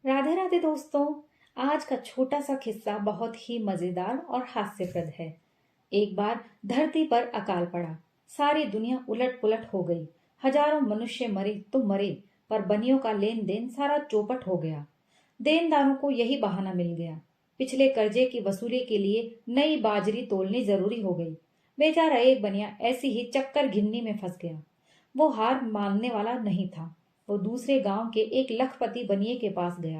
राधे राधे दोस्तों। आज का छोटा सा किस्सा बहुत ही मजेदार और हास्यप्रद है। एक बार धरती पर अकाल पड़ा। सारी दुनिया उलट पुलट हो गई। हजारों मनुष्य मरे तो मरे, पर बनियों का लेन देन सारा चौपट हो गया। देनदारों को यही बहाना मिल गया। पिछले कर्जे की वसूली के लिए नई बाजरी तोलनी जरूरी हो गई। बेचारा एक बनिया ऐसी ही चक्कर घिन्नी में फंस गया। वो हार मानने वाला नहीं था। वो दूसरे गांव के एक लखपति बनिए के पास गया।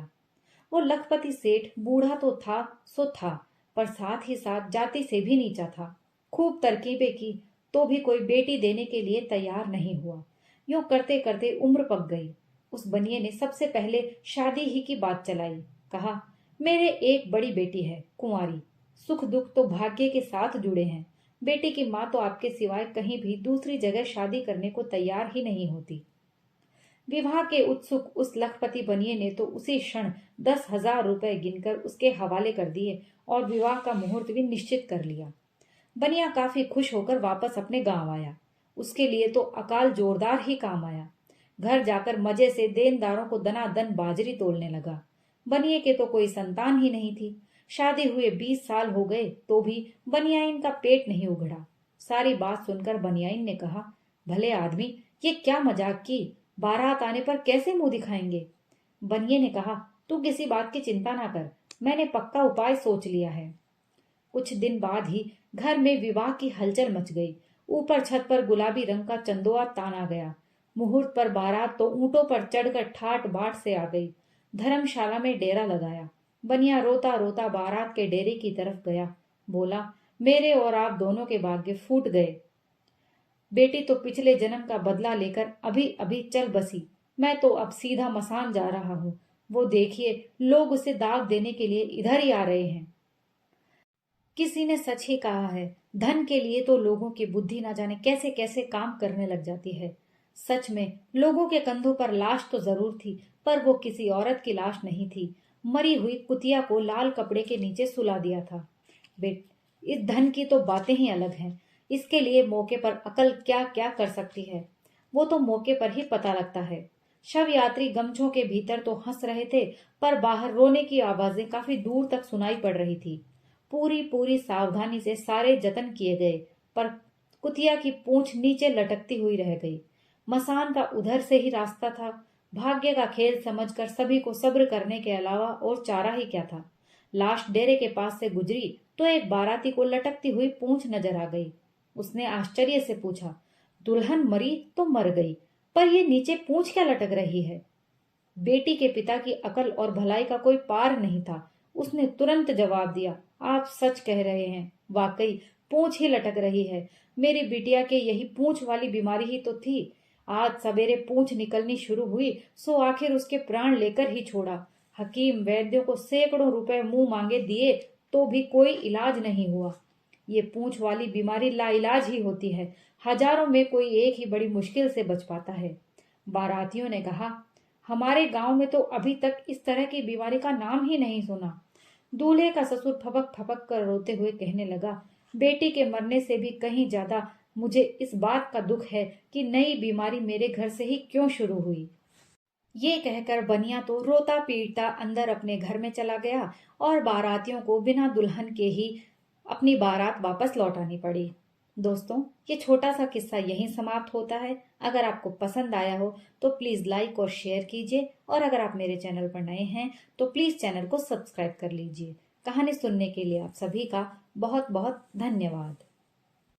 वो लखपति सेठ बूढ़ा तो था सो था, पर साथ ही साथ जाति से भी नीचा था। खूब तरकीबें की तो भी कोई बेटी देने के लिए तैयार नहीं हुआ। यूं करते करते उम्र पक गई। उस बनिए ने सबसे पहले शादी ही की बात चलाई। कहा, मेरे एक बड़ी बेटी है, कुंवारी। सुख दुख तो भाग्य के साथ जुड़े हैं। बेटी की माँ तो आपके सिवाय कहीं भी दूसरी जगह शादी करने को तैयार ही नहीं होती। विवाह के उत्सुक उस लखपति बनिए ने तो उसी क्षण 10,000 रुपए गिनकर उसके हवाले कर दिए और विवाह का मुहूर्त भी निश्चित कर लिया। बनिया काफी खुश होकर वापस अपने गांव आया। उसके लिए तो अकाल जोरदार ही काम आया। घर जाकर मजे से देनदारों को दनादन बाजरी तोलने लगा। बनिए के तो कोई संतान ही नहीं थी। शादी हुए 20 साल हो गए तो भी बनियाइन का पेट नहीं उगड़ा। सारी बात सुनकर बनियाइन ने कहा, भले आदमी, ये क्या मजाक की। बारात आने पर कैसे मुंह दिखाएंगे। बनिए ने कहा, तू किसी बात की चिंता ना कर, मैंने पक्का उपाय सोच लिया है। कुछ दिन बाद ही घर में विवाह की हलचल मच गई। ऊपर छत पर गुलाबी रंग का चंदोआ ताना गया। मुहूर्त पर बारात तो ऊंटों पर चढ़कर ठाट बाट से आ गई। धर्मशाला में डेरा लगाया। बनिया रोता रोता बारात के डेरे की तरफ गया। बोला, मेरे और आप दोनों के भाग्य फूट गए। बेटी तो पिछले जन्म का बदला लेकर अभी अभी चल बसी। मैं तो अब सीधा मसान जा रहा हूँ। वो देखिए, लोग उसे दाग देने के लिए इधर ही आ रहे हैं। किसी ने सच ही कहा है, धन के लिए तो लोगों की बुद्धि ना जाने कैसे कैसे काम करने लग जाती है। सच में लोगों के कंधों पर लाश तो जरूर थी, पर वो किसी औरत की लाश नहीं थी। मरी हुई कुतिया को लाल कपड़े के नीचे सुला दिया था। बेट, इस धन की तो बातें ही अलग हैं। इसके लिए मौके पर अकल क्या क्या कर सकती है, वो तो मौके पर ही पता लगता है। शव यात्री गमछों के भीतर तो हंस रहे थे, पर बाहर रोने की आवाजें काफी दूर तक सुनाई पड़ रही थी। पूरी पूरी सावधानी से सारे जतन किए गए, पर कुतिया की पूंछ नीचे लटकती हुई रह गई। मसान का उधर से ही रास्ता था। भाग्य का खेल समझकर सभी को सब्र करने के अलावा और चारा ही क्या था। लाश डेरे के पास से गुजरी तो एक बाराती को लटकती हुई पूंछ नजर आ गई। उसने आश्चर्य से पूछा, दुल्हन मरी तो मर गई, पर ये नीचे पूंछ क्या लटक रही है। बेटी के पिता की अकल और भलाई का कोई पार नहीं था। उसने तुरंत जवाब दिया, आप सच कह रहे हैं, वाकई पूंछ ही लटक रही है। मेरी बिटिया के यही पूंछ वाली बीमारी ही तो थी। आज सवेरे पूंछ निकलनी शुरू हुई, सो आखिर उसके प्राण लेकर ही छोड़ा। हकीम वैद्यों को सैकड़ों रुपए मुंह मांगे दिए, तो भी कोई इलाज नहीं हुआ। ये पूंछ वाली बीमारी लाइलाज ही होती है। हजारों में कोई एक ही बड़ी मुश्किल से बच पाता है। बारातियों ने कहा, हमारे गांव में तो अभी तक इस तरह की बीमारी का नाम ही नहीं सुना। दूल्हे का ससुर फपक फपक कर रोते हुए कहने लगा, बेटी के मरने से भी कहीं ज्यादा मुझे इस बात का दुख है कि नई बीमारी मेरे घर से ही क्यों शुरू हुई। ये कहकर बनिया तो रोता पीटता अंदर अपने घर में चला गया और बारातियों को बिना दुल्हन के ही अपनी बारात वापस लौटानी पड़ी। दोस्तों, ये छोटा सा किस्सा यहीं समाप्त होता है। अगर आपको पसंद आया हो तो प्लीज लाइक और शेयर कीजिए, और अगर आप मेरे चैनल पर नए हैं तो प्लीज चैनल को सब्सक्राइब कर लीजिए। कहानी सुनने के लिए आप सभी का बहुत बहुत धन्यवाद।